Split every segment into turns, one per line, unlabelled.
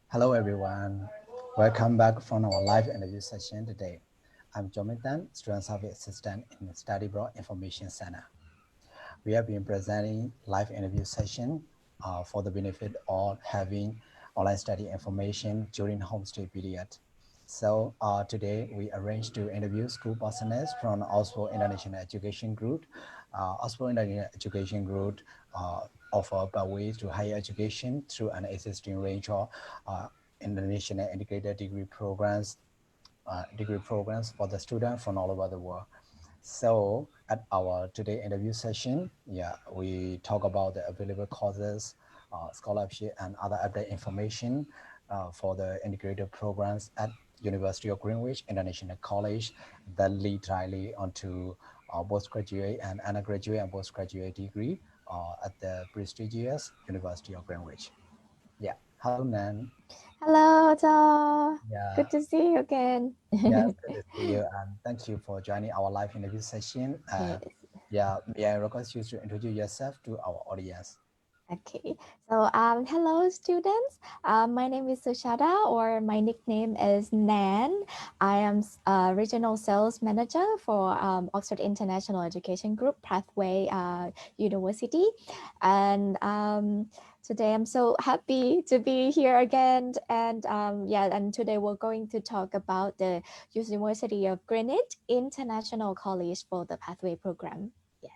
Hello everyone, welcome back from our live interview session today. I'm Jonathan, Student Service Assistant in the Study Abroad Information Center. We have been presenting live interview session for the benefit of having online study information during homestay period. So today we arranged to interview school personnel from Oxford International Education Group. Oxford International Education Group offer pathways to higher education through an existing range of international integrated degree programs for the students from all over the world. So at our today interview session, we talk about the available courses, scholarship, and other update information for the integrated programs at University of Greenwich International College that lead directly onto postgraduate and undergraduate and postgraduate degree at the prestigious University of Greenwich. Yeah. Hello, Nan.
Hello, Joe.
Yeah.
Good to see you again.
Yes, good to see you, and thank you for joining our live interview session.
Yes.
May I request you to introduce yourself to our audience?
Okay. So, hello, students. My name is Sushada, or my nickname is Nan. I am regional sales manager for Oxford International Education Group Pathway University, and today I'm so happy to be here again. And today we're going to talk about the University of Greenwich International College for the Pathway program. Yes.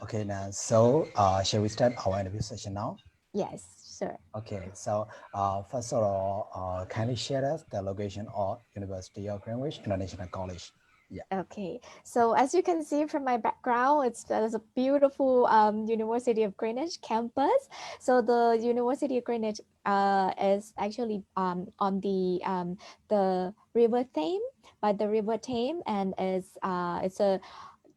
Okay, now, so shall we start our interview session now?
Yes, sure.
Okay, so first of all, kindly share us the location of University of Greenwich International College. Yeah.
Okay, so as you can see from my background, there's a beautiful University of Greenwich campus. So the University of Greenwich is actually on the River Thames, by the River Thames, and it's a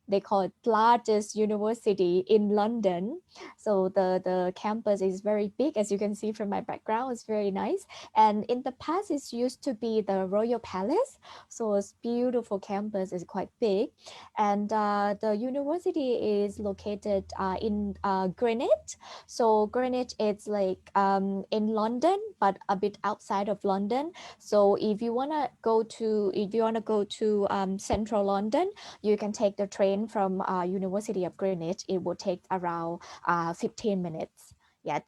they call it largest university in London. So the campus is very big, as you can see from my background. It's very nice. And in the past, it used to be the Royal Palace. So it's beautiful campus. It's quite big, and the university is located in Greenwich. So Greenwich is like in London, but a bit outside of London. So if you wanna go to central London, you can take the train from University of Greenwich. It will take around 15 minutes. Yeah,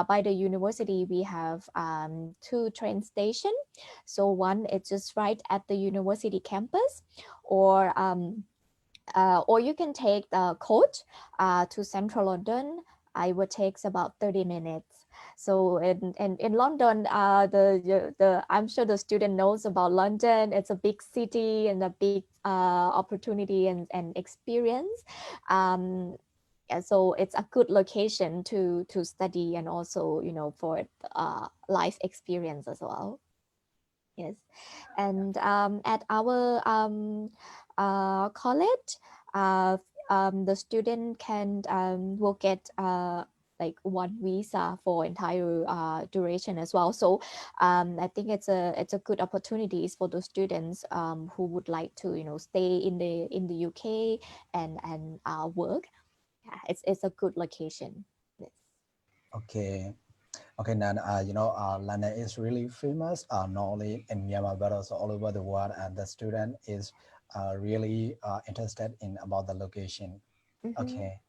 by the university we have two train stations. So one is just right at the university campus, or or you can take the coach to central London. It would takes about 30 minutes. So in London, the I'm sure the student knows about London. It's a big city and a big opportunity and experience. And so it's a good location to study, and also for life experience as well. Yes, and at our college, uh, the student will get like one visa for entire duration as well. So I think it's a good opportunities for the students who would like to stay in the UK and work. Yeah, it's a good location. Yes.
Okay. Okay, now London is really famous, not only in Myanmar but also all over the world, and the student is really interested in about the location.
Mm-hmm.
Okay,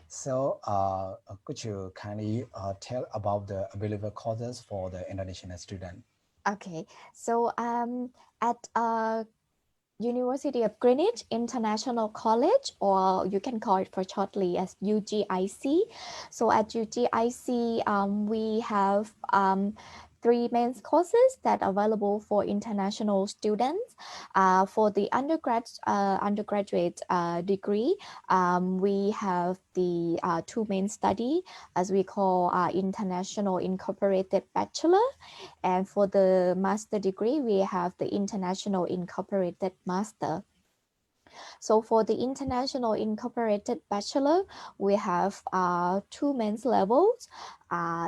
so could you kindly tell about the available courses for the international student?
Okay, so at University of Greenwich International College, or you can call it for shortly as UGIC. So at UGIC, we have three main courses that are available for international students. For the undergraduate degree, we have the two main study, as we call International Incorporated Bachelor, and for the master degree, we have the International Incorporated Master. So for the International Incorporated Bachelor, we have two main levels,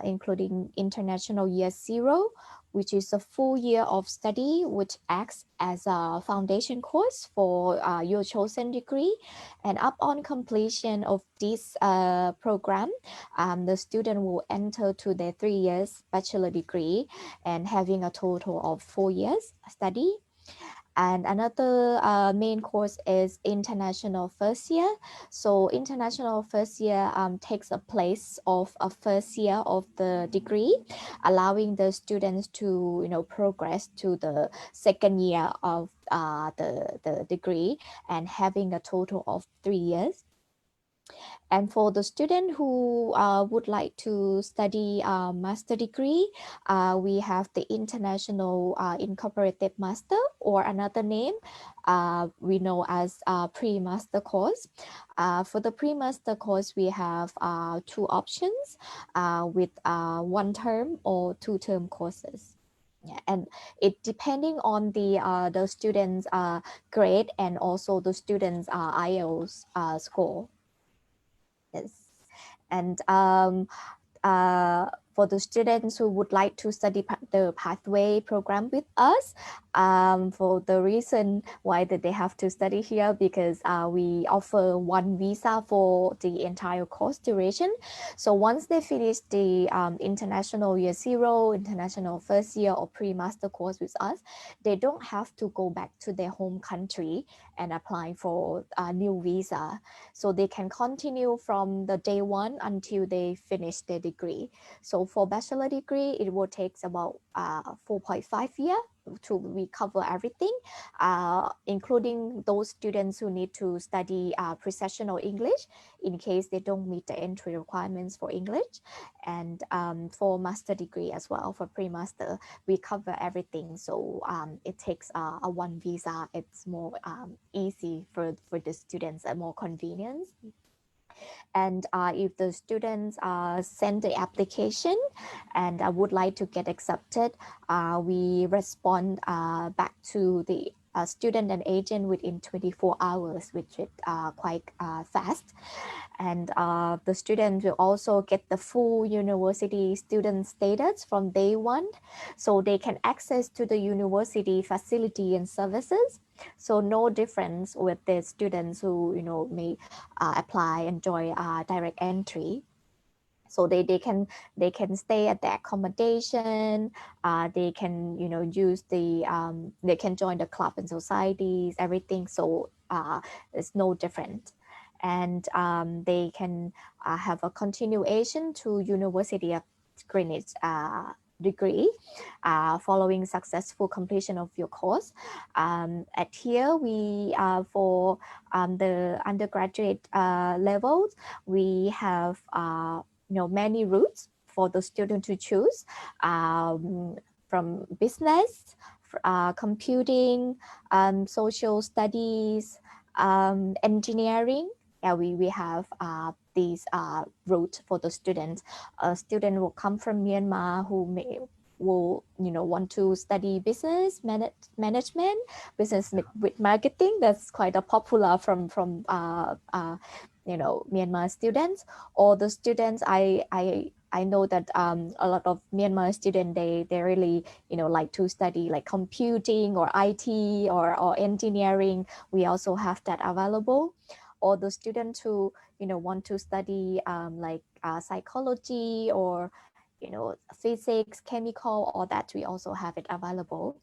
including International Year Zero, which is a full year of study, which acts as a foundation course for your chosen degree. And upon completion of this program, the student will enter to their 3 years bachelor degree and having a total of 4 years study. And another main course is international first year. So international first year takes a place of a first year of the degree, allowing the students to progress to the second year of the degree and having a total of 3 years. And for the student who would like to study a master degree, we have the International Incorporated Master, or another name we know as pre-master course. For the pre-master course, we have two options with one term or two-term courses. Yeah, and it depending on the students' grade and also the students' IELTS score. Yes. And for the students who would like to study the pathway program with us, for the reason why that they have to study here, because we offer one visa for the entire course duration. So once they finish the international year zero, international first year, or pre-master course with us, they don't have to go back to their home country and apply for a new visa. So they can continue from the day one until they finish their degree. So for bachelor degree, it will take about 4.5 years to recover everything, including those students who need to study professional English in case they don't meet the entry requirements for English. And for master degree as well, for pre-master, we cover everything. So it takes a one visa. It's more easy for the students and more convenience. And if the students send the application and would like to get accepted, we respond back to the student and agent within 24 hours, which is quite fast. And the student will also get the full university student status from day one, so they can access to the university facility and services. So no difference with the students who may apply and join direct entry. So they can stay at the accommodation, they can use they can join the club and societies, everything. So it's no different. And they can have a continuation to University of Greenwich degree following successful completion of your course. At here, we for the undergraduate levels, we have many routes for the student to choose, from business, computing, social studies, engineering. Yeah, we have these route for the students. A student will come from Myanmar who will want to study business management, business with marketing. That's quite a popular from Myanmar students. Or the students, I know that a lot of Myanmar students, they really like to study like computing or IT or engineering. We also have that available. Or the students who want to study like psychology or physics, chemical, all that, we also have it available.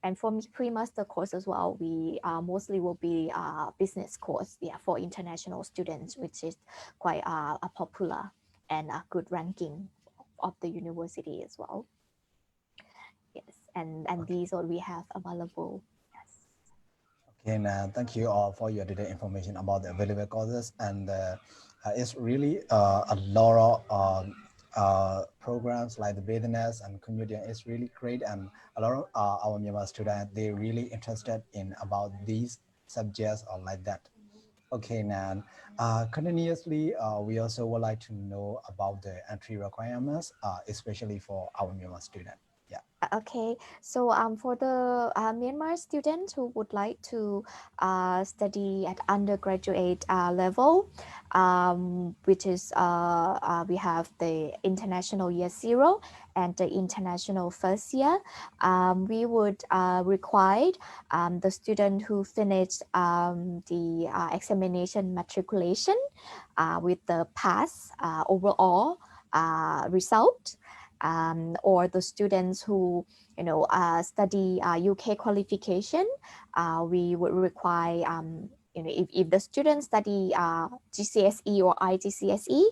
And for pre-master course as well, we mostly will be business course, yeah, for international students, which is quite a popular and a good ranking of the university as well. Yes, and
Okay.
these all we have available. Yes.
Okay, and thank you all for your detailed information about the available courses. And it's really a lot of programs like the business and community. It's really great, and a lot of our Myanmar students, they really interested in about these subjects or like that. Okay, now continuously, we also would like to know about the entry requirements, especially for our Myanmar student. Yeah.
Okay, so for the Myanmar students who would like to study at undergraduate level, which is we have the international year zero and the international first year. We would require the student who finished the examination matriculation with the pass overall result, or the students who study UK qualification. We would require if the students study GCSE or IGCSE,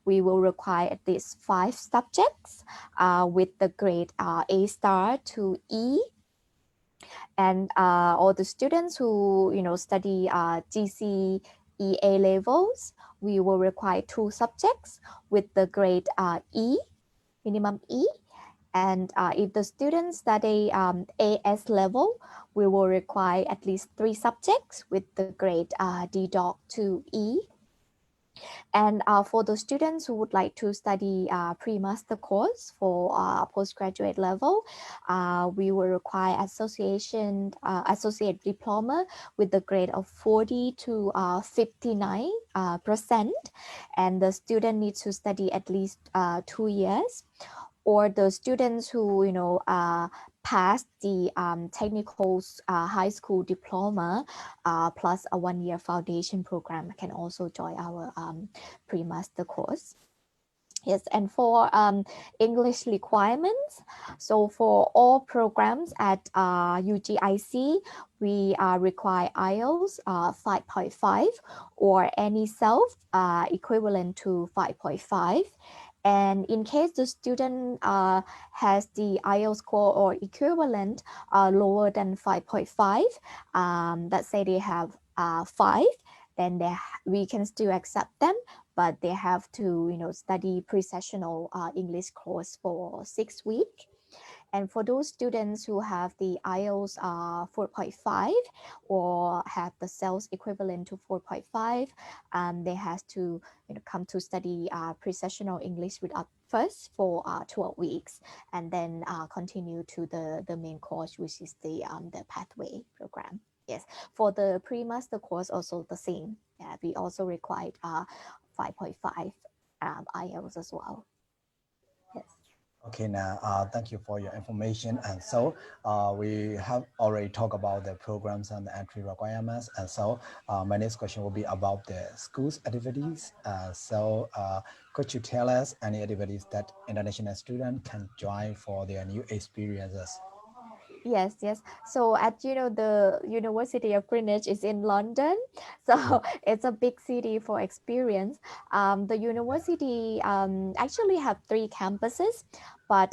we will require at least 5 subjects with the grade A star to E. And all the students who study GCE A levels, we will require 2 subjects with the grade E, minimum E. And if the students study AS level, we will require at least 3 subjects with the grade D dot to E. And for the students who would like to study pre-master course for postgraduate level, we will require associate diploma with the grade of 40 to 59%. And the student needs to study at least 2 years. Or the students who passed the technical high school diploma plus a 1-year foundation program can also join our pre-master course. Yes, and for English requirements, so for all programs at UGIC, we require IELTS 5.5 or any self equivalent to 5.5. And in case the student has the IELTS score or equivalent lower than 5.5, let's say they have 5, then we can still accept them, but they have to study pre-sessional English course for 6 weeks. And for those students who have the IELTS 4.5 or have the CELS equivalent to 4.5, they have to come to study pre-sessional English with us first for 12 weeks, and then continue to the main course, which is the pathway program. Yes, for the pre-master course also the same. Yeah, we also required 5.5 IELTS as well. Yes.
Okay, now thank you for your information. And so we have already talked about the programs and the entry requirements. And so my next question will be about the schools activities. Could you tell us any activities that international students can join for their new experiences?
Yes, yes. So at the University of Greenwich is in London, so it's a big city for experience. The university actually have 3 campuses, but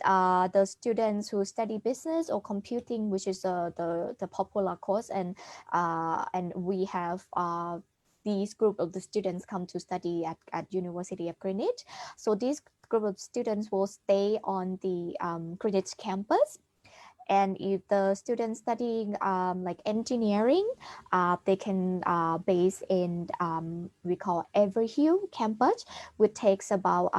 the students who study business or computing, which is the popular course, and we have these group of the students come to study at University of Greenwich. So this group of students will stay on the Greenwich campus. And if the students studying like engineering, they can base in we call Everhill campus, which takes about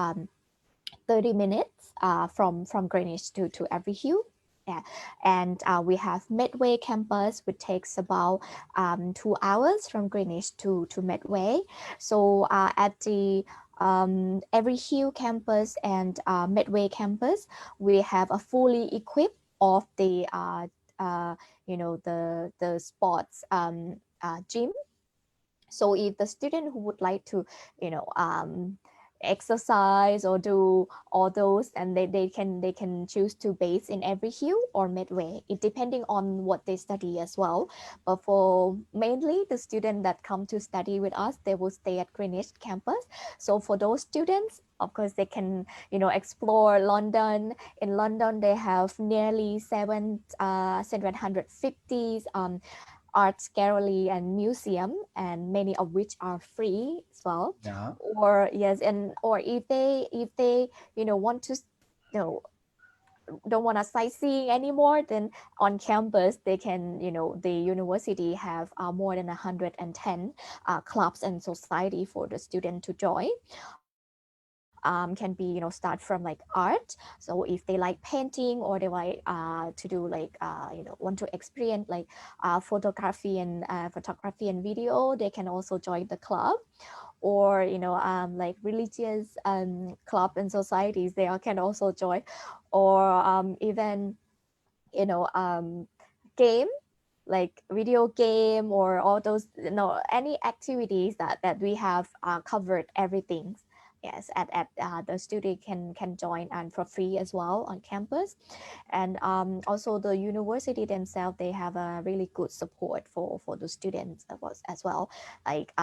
30 minutes from Greenwich to Everhill. Yeah. And we have Medway campus, which takes about 2 hours from Greenwich to Medway. So at the Everhill campus and Medway campus, we have a fully equipped of the uh, the sports gym. So if the student who would like to exercise or do all those, and they can choose to base in Everhill or Medway, it depending on what they study as well. But for mainly the student that come to study with us, they will stay at Greenwich campus. So for those students, of course, they can explore London. In London, they have nearly 750 arts gallery and museum, and many of which are free as well.
Yeah.
Or yes, and or if they want to don't want to sightseeing anymore, then on campus they can the university have more than 110 clubs and society for the student to join. can be, start from like art. So if they like painting, or they like to do like want to experience like photography and video, they can also join the club. Or like religious club and societies, they can also join. Or even you know um, game, like video game, or all those, any activities that we have covered everything. Yes, at the student can join and for free as well on campus. And also the university themselves, they have a really good support for the students as well. Like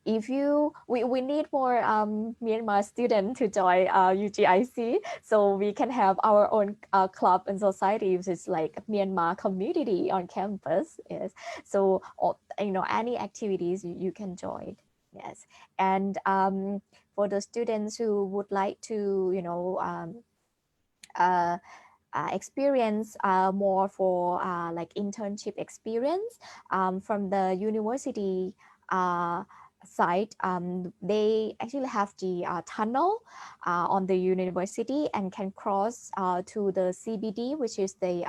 if we need more Myanmar students to join UGIC, so we can have our own club and society, which is like Myanmar community on campus. Yes, so any activities you can join. Yes. And for the students who would like to uh, experience more for like internship experience from the university uh, side, they actually have the tunnel on the university and can cross to the CBD, which is the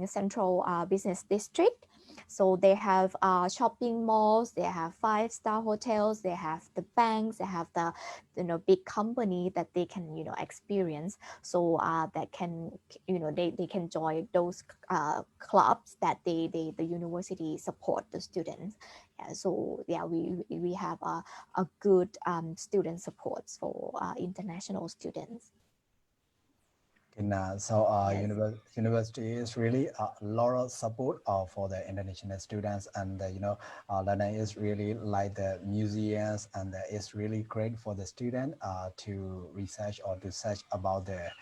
central business district. So they have shopping malls, they have five-star hotels, they have the banks, they have the big company that they can experience. So that can they can join those clubs that the university support the students. Yeah, so yeah, we have a good student supports for international students.
And
Yes.
university is really a lot of support for the international students, and London is really like the museums, and it's really great for the student to research or to search about their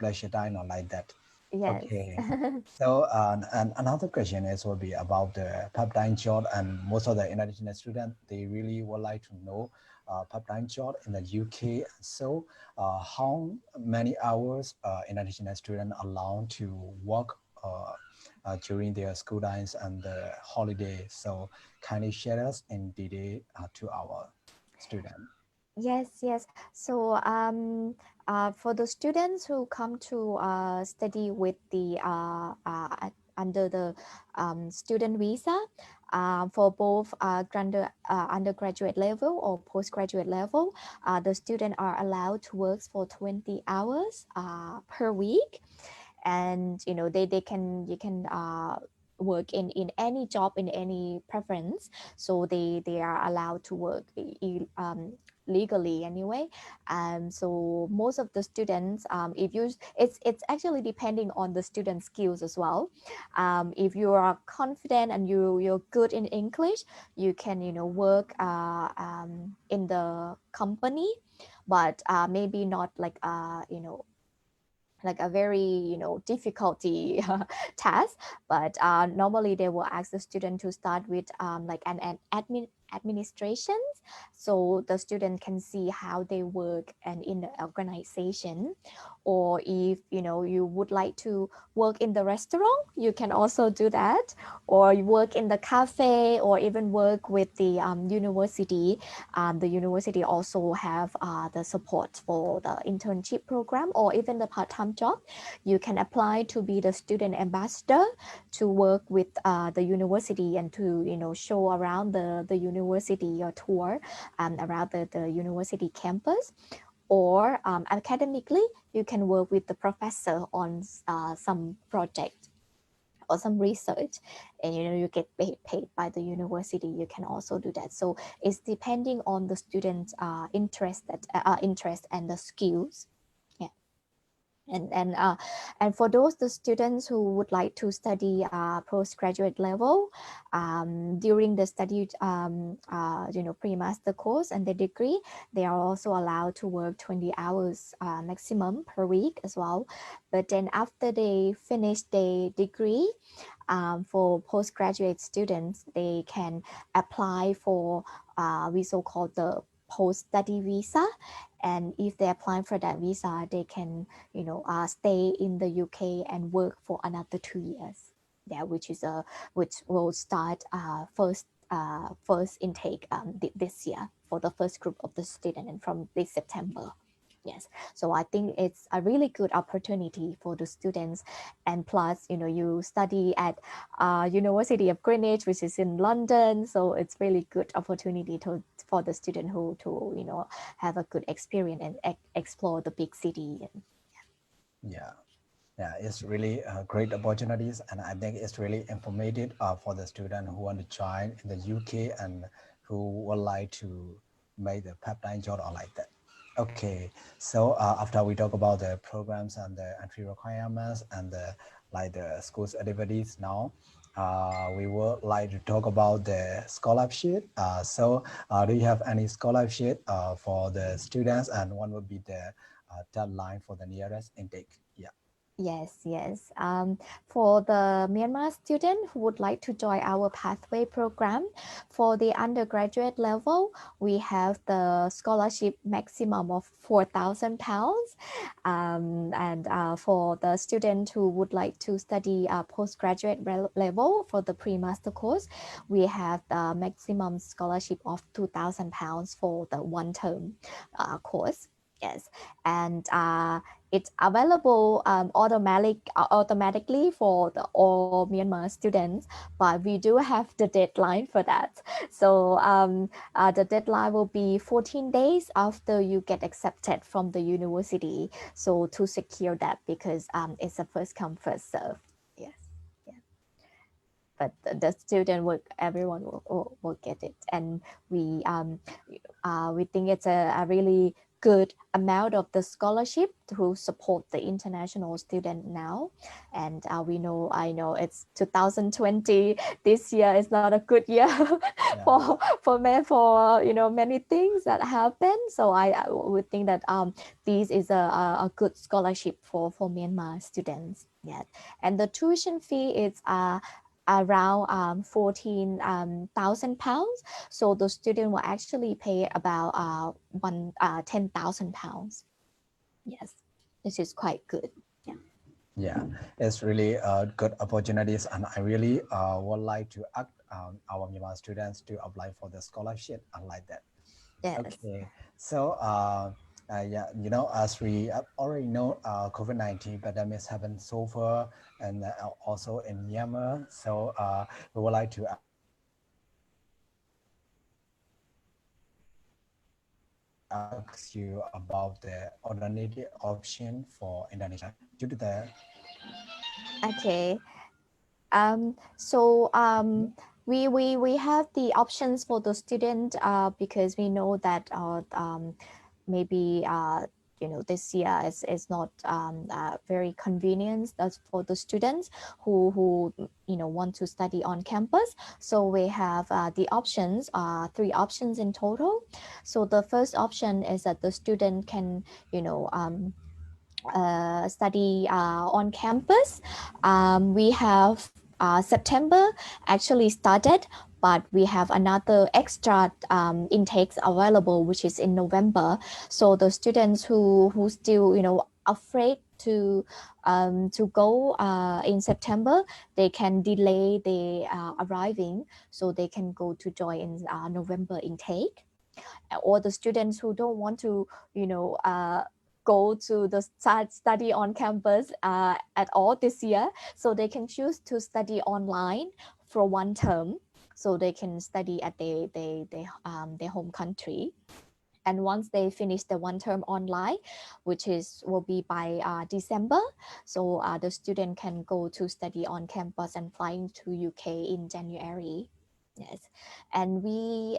pleasure time or like that.
Yes.
Okay. So, and another question is will be about the part-time job, and most of the international students, they really would like to know part-time job in the UK. So, how many hours international students allowed to work during their school times and the holiday? So, can you share us in detail to our student?
Yes, yes. So for the students who come to study with the under the student visa, for both undergraduate level or postgraduate level, the students are allowed to work for 20 hours per week. And they can you can work in any job, in any preference. So they are allowed to work legally anyway. So most of the students, if you it's actually depending on the student skills as well. If you are confident and you're good in English, you can work in the company. But maybe not like like a very difficulty task. But normally they will ask the student to start with like an administration, so the student can see how they work and in the organization. Or if you would like to work in the restaurant, you can also do that. Or you work in the cafe, or even work with the university. The university also have the support for the internship program, or even the part-time job. You can apply to be the student ambassador, to work with the university and to show around the university, or tour around the university campus. Or academically, you can work with the professor on some project or some research, and you get paid by the university. You can also do that. So it's depending on the students interest and the skills. Yeah. And for those the students who would like to study postgraduate level, during the study pre-master course and the degree, they are also allowed to work 20 hours maximum per week as well. But then after they finish their degree, for postgraduate students, they can apply for we so called the post-study visa. And if they apply for that visa, they can stay in the UK and work for another 2 years. Yeah, which will start first first intake this year for the first group of the student and from this September. Yes, so I think it's a really good opportunity for the students, and plus, you study at University of Greenwich, which is in London, so it's really good opportunity for the student who to have a good experience and explore the big city. And
Yeah. Yeah, it's really great opportunities, and I think it's really informative for the student who want to join in the UK and who would like to make the part-time job or like that. Okay, so after we talk about the programs and the entry requirements and the like the school's activities now, we would like to talk about the scholarship. Do you have any scholarship for the students, and what would be the deadline for the nearest intake? Yeah.
yes, yes. For the Myanmar student who would like to join our pathway program, for the undergraduate level, we have the scholarship maximum of £4,000. And for the student who would like to study postgraduate level for the pre-master course, we have the maximum scholarship of £2,000 for the one-term course. Yes, and it's available automatically for the all Myanmar students, but we do have the deadline for that. So the deadline will be 14 days after you get accepted from the university. So to secure that, because it's a first come first serve. Yes. Yeah. But the student will, everyone will get it, and we think it's a really good amount of the scholarship to support the international student now. And I know it's 2020. This year is not a good year
Yeah.
for many things that happen. So I would think that this is a good scholarship for Myanmar students. Yeah, and the tuition fee is around 14,000 pounds. So the student will actually pay about 10,000 pounds. Yes, this is quite good. Yeah.
Yeah, it's really good opportunities, and I really would like to ask our Myanmar students to apply for the scholarship and like that.
Yes.
Okay, so yeah, as we already know, COVID-19 pandemic has happened so far, and also in Myanmar. So we would like to ask you about the alternative option for international students due to the
Okay. So we have the options for the student because we know that maybe this year is not very convenient as for the students who want to study on campus. So we have the options, three options in total. So the first option is that the student can study on campus. We have September actually started, but we have another extra intakes available, which is in November. So the students who still afraid to go in September, they can delay the arriving, so they can go to join in November intake. Or the students who don't want to go to the study on campus at all this year, so they can choose to study online for one term, so they can study at their home country. And once they finish the one term online, which is will be by December, so the student can go to study on campus and flying to UK in January. Yes, and we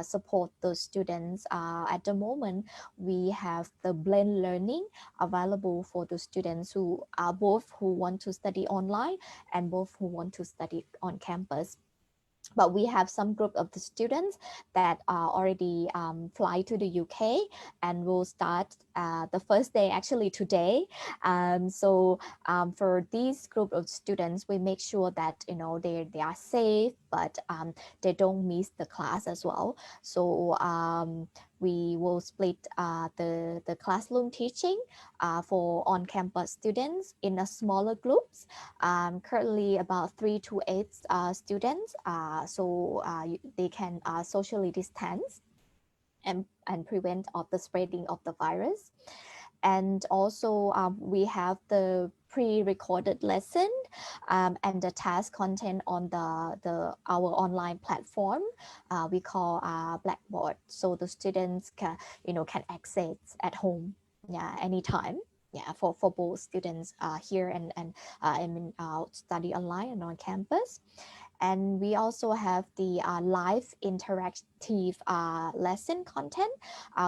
support the students. At the moment, we have the blend learning available for the students who are both who want to study online and both who want to study on campus. But we have some group of the students that already fly to the UK and will start the first day actually today. So for these group of students, we make sure that they are safe, but they don't miss the class as well. So we will split the classroom teaching for on-campus students in a smaller groups. Currently about 3 to 8 students, so they can socially distance and prevent of the spreading of the virus. And also we have the pre-recorded lesson and the task content on our online platform we call Blackboard, so the students can access at home, yeah, anytime. Yeah, for both students here and study online and on campus. And we also have the live interactive lesson content,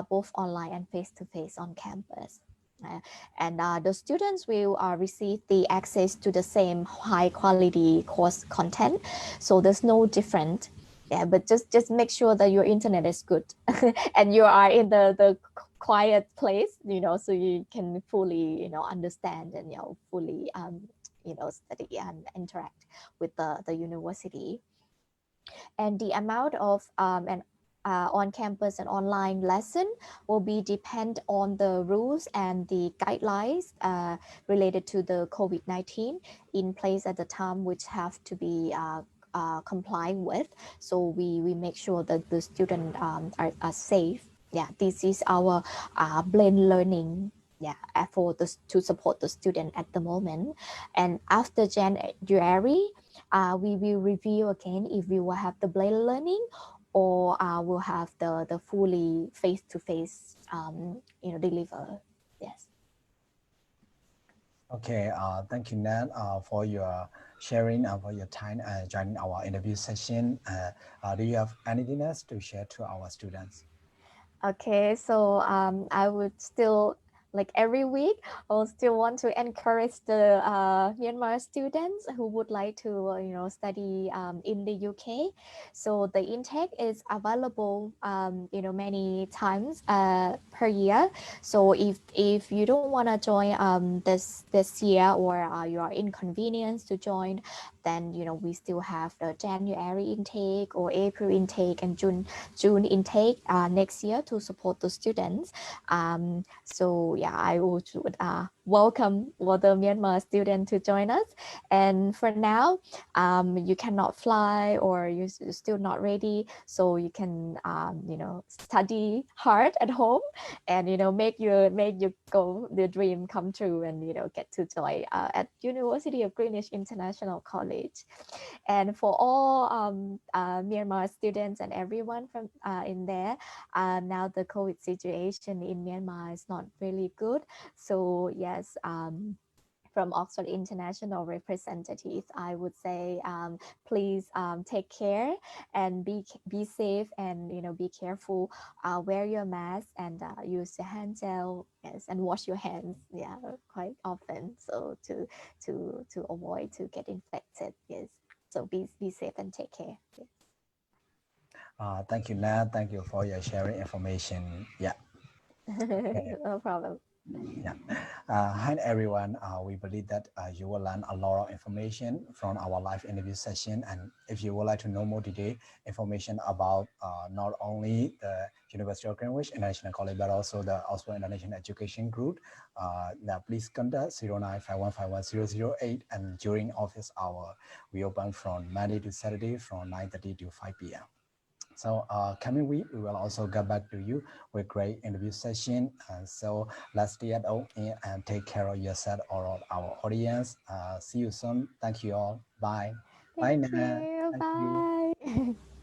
both online and face-to-face on campus. Uh, and the students will receive the access to the same high quality course content. So there's no different. Yeah, but just make sure that your internet is good and you are in the quiet place, so you can fully, understand and, fully, study and interact with the university. And the amount of an on-campus and online lesson will be depend on the rules and the guidelines related to the COVID-19 in place at the time, which have to be complying with. So we make sure that the students are safe. Yeah, this is our blend learning. Yeah, for to support the student at the moment. And after January, we will review again if we will have the blended learning or we'll have the fully face-to-face deliver. Yes.
Okay, thank you, Nan, for your sharing and for your time joining our interview session. Do you have anything else to share to our students?
Okay, so I would still, like every week, I'll still want to encourage the Myanmar students who would like to, study in the UK. So the intake is available, many times per year. So if you don't want to join this year, or you are inconvenienced to join, then we still have the January intake or April intake and June intake next year to support the students. So yeah, I would welcome all the Myanmar students to join us. And for now, you cannot fly or you're still not ready, so you can study hard at home and make your goal, the dream come true, and get to join at University of Greenwich International College. And for all Myanmar students and everyone from in there, now the COVID situation in Myanmar is not really good. So yes, from Oxford International representative, I would say please take care and be safe, and be careful. Wear your mask and use the hand gel, yes, and wash your hands, yeah, quite often, so to avoid to get infected. Yes, so be safe and take care. Yes.
Thank you, Nan. Thank you for your sharing information. Yeah. Okay.
No problem.
Yeah. Hi, everyone. We believe that you will learn a lot of information from our live interview session. And if you would like to know more detailed information about not only the University of Greenwich International College, but also the Oxford International Education Group, now please contact 0951510008. And during office hour, we open from Monday to Saturday from 9:30 to 5 p.m. So coming week, we will also get back to you with great interview session. So let's stay at home and take care of yourself or our audience. See you soon. Thank you all. Bye. Bye,
Thank
Nana.
you.
Thank you.
Bye.